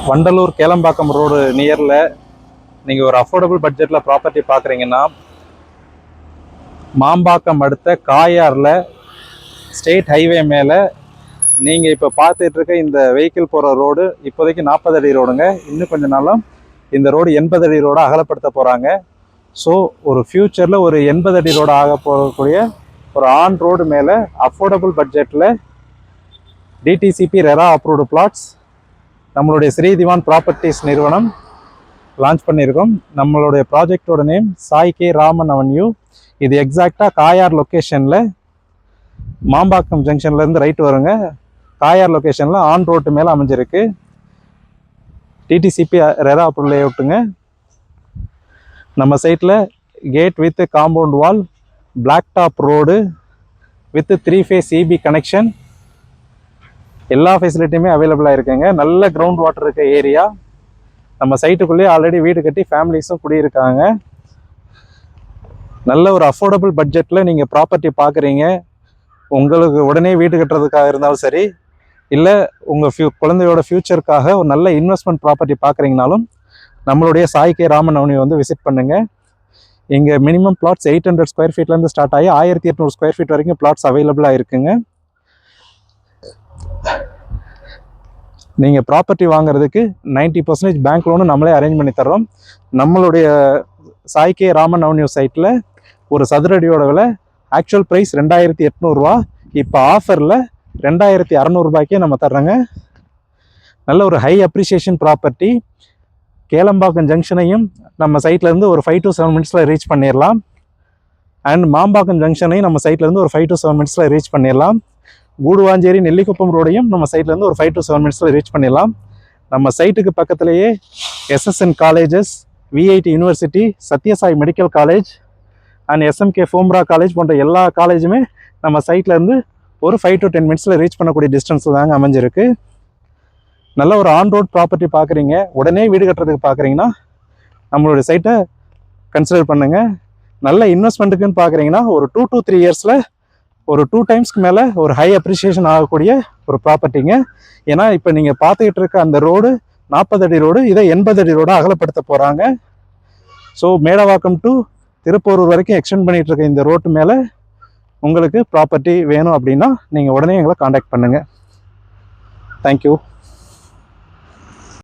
Vandalur Kelambakkam road நியரில் நீங்கள் ஒரு affordable பட்ஜெட்டில் ப்ராப்பர்ட்டி பார்க்குறீங்கன்னா, மாம்பாக்கம் அடுத்த காயாரில் ஸ்டேட் ஹைவே மேலே நீங்கள் இப்போ பார்த்துட்டு இருக்க இந்த வெஹிக்கிள் போகிற ரோடு இப்போதைக்கு 40 அடி ரோடுங்க. இன்னும் கொஞ்சம் நாளும் இந்த ரோடு 80 அடி ரோடாக அகலப்படுத்த போகிறாங்க. ஸோ ஒரு ஃப்யூச்சரில் ஒரு 80 அடி ரோடு ஆக போகக்கூடிய ஒரு ஆன் ரோடு மேலே அஃபோர்டபுள் பட்ஜெட்டில் டிடிசிபி ரெரா அப்ரூவ்டு பிளாட்ஸ் நம்மளுடைய ஸ்ரீதிவான் ப்ராப்பர்ட்டிஸ் நிறுவனம் லான்ச் பண்ணியிருக்கோம். நம்மளுடைய ப்ராஜெக்டோட name Sai K Raman avenue. இது எக்ஸாக்டாக காயார் லொக்கேஷனில் மாம்பாக்கம் ஜங்ஷன்லேருந்து ரைட் வருங்க. காயார் லொக்கேஷனில் ஆன் ரோட்டு மேலே அமைஞ்சிருக்கு. டிடிசிபி ரெரா அப்ரூவ் லேஅவுட்டுங்க. நம்ம சைட்டில் gate with compound wall, black top road with 3 phase EB connection, எல்லா ஃபெசிலிட்டியுமே அவைலபிளாக இருக்குங்க. நல்ல கிரவுண்ட் வாட்டர் இருக்க ஏரியா. நம்ம சைட்டுக்குள்ளேயே ஆல்ரெடி வீடு கட்டி ஃபேமிலிஸும் குடியிருக்காங்க. நல்ல ஒரு அஃபோர்டபுள் பட்ஜெட்டில் நீங்கள் ப்ராப்பர்ட்டி பார்க்குறீங்க. உங்களுக்கு உடனே வீடு கட்டுறதுக்காக இருந்தாலும் சரி, இல்லை உங்கள் குழந்தையோட ஃப்யூச்சருக்காக ஒரு நல்ல இன்வெஸ்ட்மெண்ட் ப்ராப்பர்ட்டி பார்க்குறீங்கனாலும் நம்மளுடைய சாய் கே ராமன் அவென்யூ வந்து விசிட் பண்ணுங்கள். இங்கே மினிமம் பிளாட்ஸ் 800 ஸ்கொயர் ஃபீட்லேருந்து ஸ்டார்ட் ஆகி 1800 ஸ்கொயர் ஃபீட் வரைக்கும் பிளாட்ஸ் அவைலபிளாக இருக்குங்க. நீங்கள் ப்ராப்பர்ட்டி வாங்குறதுக்கு 90% பேங்க் லோனு நம்மளே அரேஞ்ச் பண்ணி தர்றோம். நம்மளுடைய சாய் கே ராமன் அவென்யூ சைட்டில் ஒரு சதுரடியோட விலை ஆக்சுவல் ப்ரைஸ் 2800 ரூபா. இப்போ ஆஃபரில் 2600 ரூபாய்க்கே நம்ம தர்றோங்க. நல்ல ஒரு ஹை அப்ரிசியேஷன் ப்ராப்பர்ட்டி. கேளம்பாக்கம் ஜங்ஷனையும் நம்ம சைட்லேருந்து ஒரு 5 to 7 மினிட்ஸில் ரீச் பண்ணிடலாம். அண்ட் மாம்பாக்கம் ஜங்ஷனையும் நம்ம சைட்லேருந்து ஒரு 5 to 7 மினிட்ஸில் ரீச் பண்ணிடலாம். கூடுவாஞ்சேரி நெல்லிக்குப்பம் ரோடையும் நம்ம சைட்லேருந்து ஒரு 5 to 7 மினிட்ஸில் ரீச் பண்ணிடலாம். நம்ம சைட்டுக்கு பக்கத்துலேயே SSN colleges, VIT university, Sathya Sai medical college and SMK Fomra college போன்ற எல்லா காலேஜுமே நம்ம சைட்லேருந்து ஒரு 5 to 10 மினிட்ஸில் ரீச் பண்ணக்கூடிய டிஸ்டன்ஸில் தாங்க அமைஞ்சிருக்கு. நல்ல ஒரு ஆன் ரோட் ப்ராப்பர்ட்டி பார்க்குறீங்க, உடனே வீடு கட்டுறதுக்கு பார்க்குறீங்கன்னா நம்மளுடைய சைட்டை கன்சிடர் பண்ணுங்கள். நல்ல இன்வெஸ்ட்மெண்ட்டுக்குன்னு பார்க்குறீங்கன்னா ஒரு 2 to 3 இயர்ஸில் ஒரு 2 டைம்ஸ்க்கு மேலே ஒரு ஹை அப்ரிசியேஷன் ஆகக்கூடிய ஒரு ப்ராப்பர்ட்டிங்க. ஏன்னா இப்போ நீங்கள் பார்த்துக்கிட்டு இருக்க அந்த ரோடு 40 அடி ரோடு, இதை 80 அடி ரோடாக அகலப்படுத்த போகிறாங்க. ஸோ மேடவாக்கம் டு திருப்பூரூர் வரைக்கும் எக்ஸ்டெண்ட் பண்ணிகிட்டு இருக்க இந்த ரோட்டு மேலே உங்களுக்கு ப்ராப்பர்ட்டி வேணும் அப்படின்னா நீங்கள் உடனே எங்களை காண்டாக்ட் பண்ணுங்கள். தேங்க்யூ.